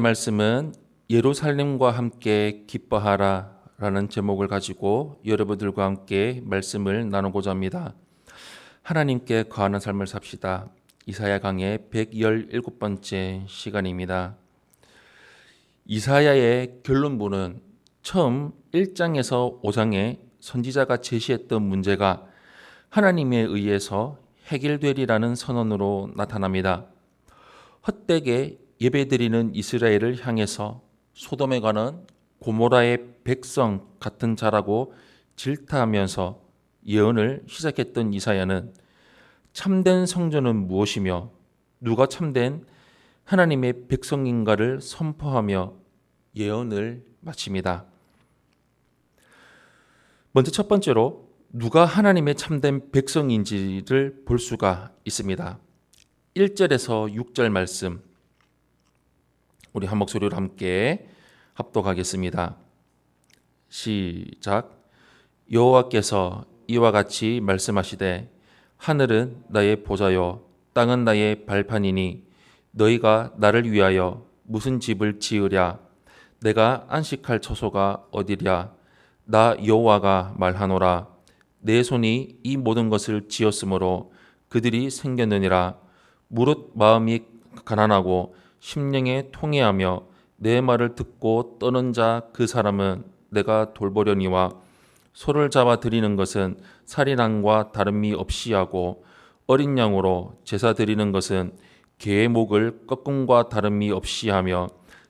말씀은 예루살렘과 함께 기뻐하라 라는 제목을 가지고 여러분들과 함께 말씀을 나누고자 합니다. 하나님께 거하는 삶을 삽시다. 이사야 강의 117번째 시간입니다. 이사야의 결론부는 처음 1장에서 5장에 선지자가 제시했던 문제가 하나님에 의해서 해결되리라는 선언으로 나타납니다. 헛되게 예배드리는 이스라엘을 향해서 소돔에 가는 고모라의 백성 같은 자라고 질타하면서 예언을 시작했던 이사야는 참된 성전은 무엇이며 누가 참된 하나님의 백성인가를 선포하며 예언을 마칩니다. 먼저 첫 번째로 누가 하나님의 참된 백성인지를 볼 수가 있습니다. 1절에서 6절 말씀 우리 한 목소리로 함께 합독하겠습니다. 시작. 여호와께서 이와 같이 말씀하시되 하늘은 나의 보좌요 땅은 나의 발판이니 너희가 나를 위하여 무슨 집을 지으랴 내가 안식할 처소가 어디랴 나 여호와가 말하노라 내 손이 이 모든 것을 지었으므로 그들이 생겼느니라 무릇 마음이 가난하고 심령에 통회하며 내 말을 듣고 떠는 자 그 사람은 내가 돌보려니와 소를 잡아 드리는 것은 살인함과 다름이 없이 하고 어린 양으로 제사 드리는 것은 개의 목을 꺾음과 다름이 없이 하며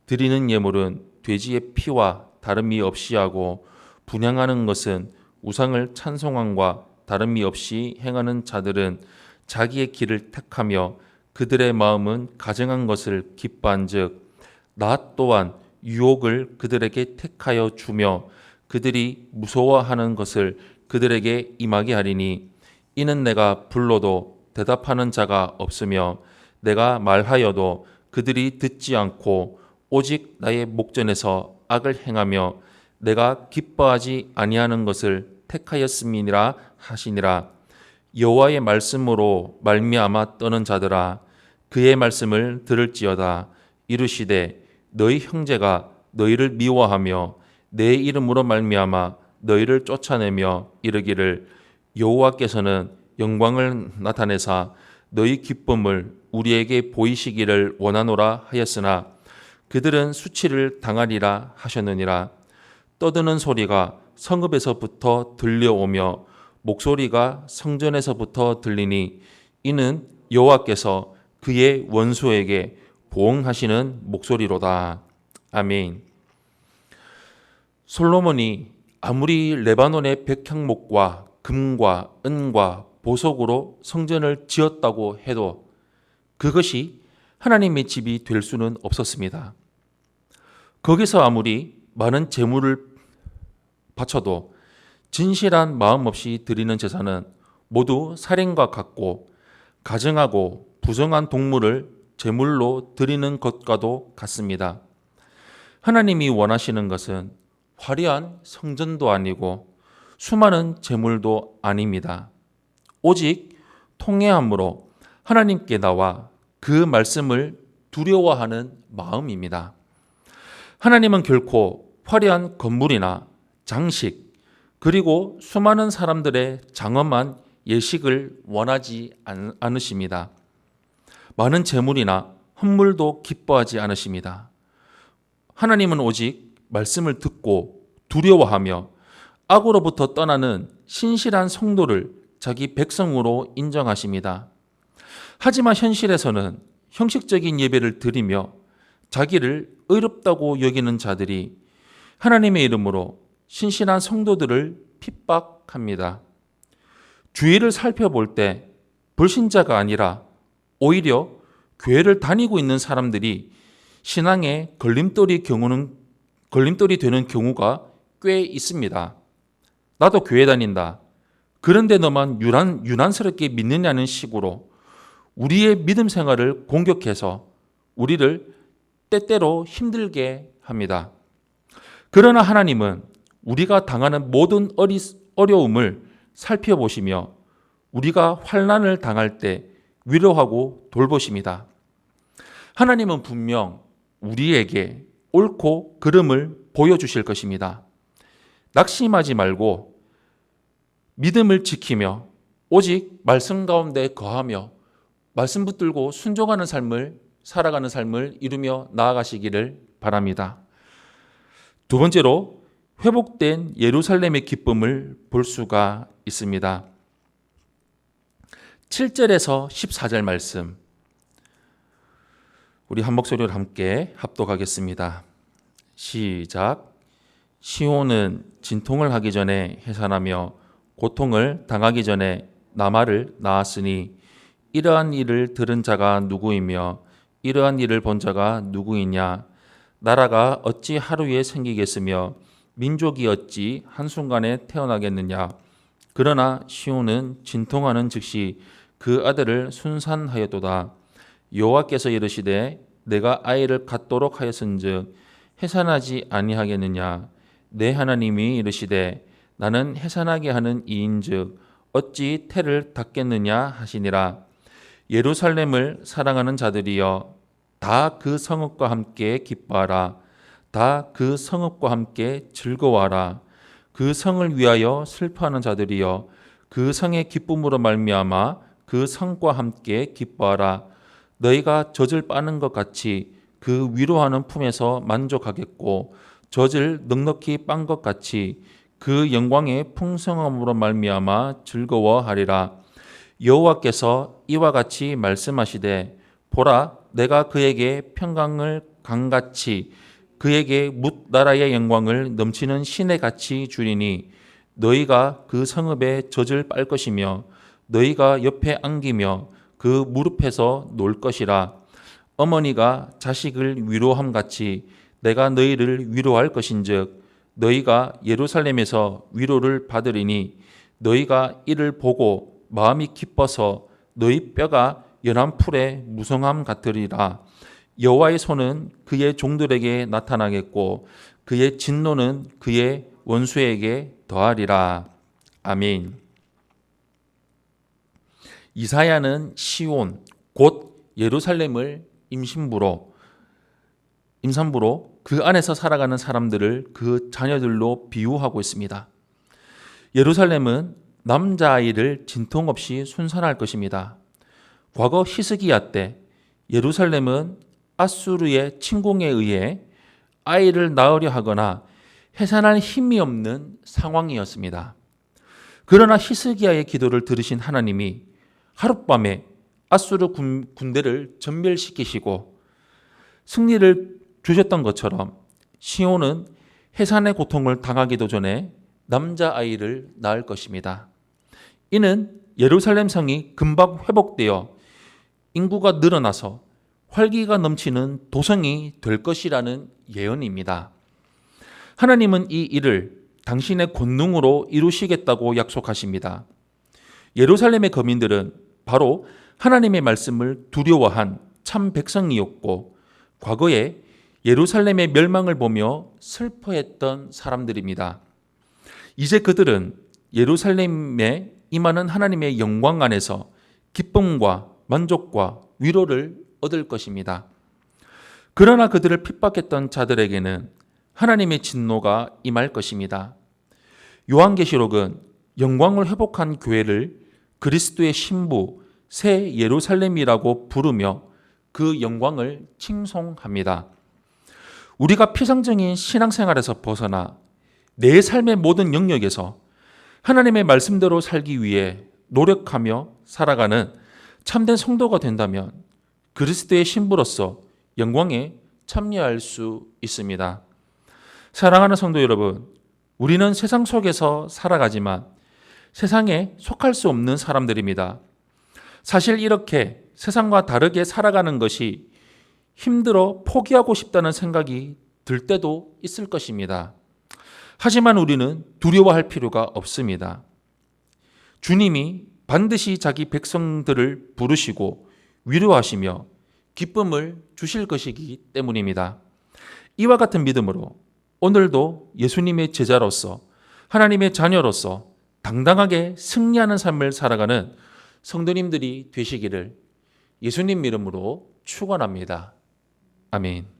드리는 예물은 돼지의 피와 다름이 없이 하고 분향하는 것은 우상을 찬송함과 다름이 없이 행하는 자들은 자기의 길을 택하며 그들의 마음은 가증한 것을 기뻐한즉 나 또한 유혹을 그들에게 택하여 주며 그들이 무서워하는 것을 그들에게 임하게 하리니 이는 내가 불러도 대답하는 자가 없으며 내가 말하여도 그들이 듣지 않고 오직 나의 목전에서 악을 행하며 내가 기뻐하지 아니하는 것을 택하였음이니라 하시니라. 여호와의 말씀으로 말미암아 떠는 자들아 그의 말씀을 들을지어다. 이르시되 너희 형제가 너희를 미워하며 내 이름으로 말미암아 너희를 쫓아내며 이르기를 여호와께서는 영광을 나타내사 너희 기쁨을 우리에게 보이시기를 원하노라 하였으나 그들은 수치를 당하리라 하셨느니라. 떠드는 소리가 성읍에서부터 들려오며 목소리가 성전에서부터 들리니 이는 여호와께서 그의 원수에게 보응하시는 목소리로다. 아멘. 솔로몬이 아무리 레바논의 백향목과 금과 은과 보석으로 성전을 지었다고 해도 그것이 하나님의 집이 될 수는 없었습니다. 거기서 아무리 많은 재물을 바쳐도 진실한 마음 없이 드리는 제사는 모두 살인과 같고 가증하고 부정한 동물을 제물로 드리는 것과도 같습니다. 하나님이 원하시는 것은 화려한 성전도 아니고 수많은 제물도 아닙니다. 오직 통회함으로 하나님께 나와 그 말씀을 두려워하는 마음입니다. 하나님은 결코 화려한 건물이나 장식 그리고 수많은 사람들의 장엄한 예식을 원하지 않으십니다. 많은 재물이나 헌물도 기뻐하지 않으십니다. 하나님은 오직 말씀을 듣고 두려워하며 악으로부터 떠나는 신실한 성도를 자기 백성으로 인정하십니다. 하지만 현실에서는 형식적인 예배를 드리며 자기를 의롭다고 여기는 자들이 하나님의 이름으로 신실한 성도들을 핍박합니다. 주위를 살펴볼 때 불신자가 아니라 오히려 교회를 다니고 있는 사람들이 신앙의 걸림돌이 되는 경우가 꽤 있습니다. 나도 교회 다닌다. 그런데 너만 유난스럽게 믿느냐는 식으로 우리의 믿음 생활을 공격해서 우리를 때때로 힘들게 합니다. 그러나 하나님은 우리가 당하는 모든 어려움을 살펴보시며 우리가 환난을 당할 때 위로하고 돌보십니다. 하나님은 분명 우리에게 옳고 그름을 보여주실 것입니다. 낙심하지 말고 믿음을 지키며 오직 말씀 가운데 거하며 말씀 붙들고 순종하는 삶을 살아가는 삶을 이루며 나아가시기를 바랍니다. 두 번째로 회복된 예루살렘의 기쁨을 볼 수가 있습니다. 7절에서 14절 말씀 우리 한 목소리로 함께 합독하겠습니다. 시작. 시온은 진통을 하기 전에 해산하며 고통을 당하기 전에 나말을 낳았으니 이러한 일을 들은 자가 누구이며 이러한 일을 본 자가 누구이냐. 나라가 어찌 하루에 생기겠으며 민족이 어찌 한순간에 태어나겠느냐. 그러나 시온은 진통하는 즉시 그 아들을 순산하였도다. 여호와께서 이르시되 내가 아이를 갖도록 하였은즉 해산하지 아니하겠느냐. 내 하나님이 이르시되 나는 해산하게 하는 이인즉 어찌 태를 닫겠느냐 하시니라. 예루살렘을 사랑하는 자들이여 다 그 성읍과 함께 기뻐하라. 다 그 성읍과 함께 즐거워하라. 그 성을 위하여 슬퍼하는 자들이여 그 성의 기쁨으로 말미암아 그 성과 함께 기뻐하라. 너희가 젖을 빠는 것 같이 그 위로하는 품에서 만족하겠고 젖을 넉넉히 빤 것 같이 그 영광의 풍성함으로 말미암아 즐거워하리라. 여호와께서 이와 같이 말씀하시되 보라 내가 그에게 평강을 강같이 그에게 뭇 나라의 영광을 넘치는 시내 같이 주리니 너희가 그 성읍에 젖을 빨 것이며 너희가 옆에 안기며 그 무릎에서 놀 것이라. 어머니가 자식을 위로함 같이 내가 너희를 위로할 것인즉 너희가 예루살렘에서 위로를 받으리니 너희가 이를 보고 마음이 기뻐서 너희 뼈가 연한 풀의 무성함 같으리라. 여호와의 손은 그의 종들에게 나타나겠고 그의 진노는 그의 원수에게 더하리라. 아멘. 이사야는 시온 곧 예루살렘을 임산부로 그 안에서 살아가는 사람들을 그 자녀들로 비유하고 있습니다. 예루살렘은 남자아이를 진통 없이 순산할 것입니다. 과거 히스기야 때 예루살렘은 아수르의 침공에 의해 아이를 낳으려 하거나 해산할 힘이 없는 상황이었습니다. 그러나 히스기야의 기도를 들으신 하나님이 하룻밤에 아수르 군대를 전멸시키시고 승리를 주셨던 것처럼 시온은 해산의 고통을 당하기도 전에 남자아이를 낳을 것입니다. 이는 예루살렘 성이 금방 회복되어 인구가 늘어나서 활기가 넘치는 도성이 될 것이라는 예언입니다. 하나님은 이 일을 당신의 권능으로 이루시겠다고 약속하십니다. 예루살렘의 거민들은 바로 하나님의 말씀을 두려워한 참 백성이었고 과거에 예루살렘의 멸망을 보며 슬퍼했던 사람들입니다. 이제 그들은 예루살렘에 임하는 하나님의 영광 안에서 기쁨과 만족과 위로를 얻을 것입니다. 그러나 그들을 핍박했던 자들에게는 하나님의 진노가 임할 것입니다. 요한계시록은 영광을 회복한 교회를 그리스도의 신부 새 예루살렘이라고 부르며 그 영광을 칭송합니다. 우리가 피상적인 신앙생활에서 벗어나 내 삶의 모든 영역에서 하나님의 말씀대로 살기 위해 노력하며 살아가는 참된 성도가 된다면 그리스도의 신부로서 영광에 참여할 수 있습니다. 사랑하는 성도 여러분, 우리는 세상 속에서 살아가지만 세상에 속할 수 없는 사람들입니다. 사실 이렇게 세상과 다르게 살아가는 것이 힘들어 포기하고 싶다는 생각이 들 때도 있을 것입니다. 하지만 우리는 두려워할 필요가 없습니다. 주님이 반드시 자기 백성들을 부르시고 위로하시며 기쁨을 주실 것이기 때문입니다. 이와 같은 믿음으로 오늘도 예수님의 제자로서 하나님의 자녀로서 당당하게 승리하는 삶을 살아가는 성도님들이 되시기를 예수님 이름으로 축원합니다. 아멘.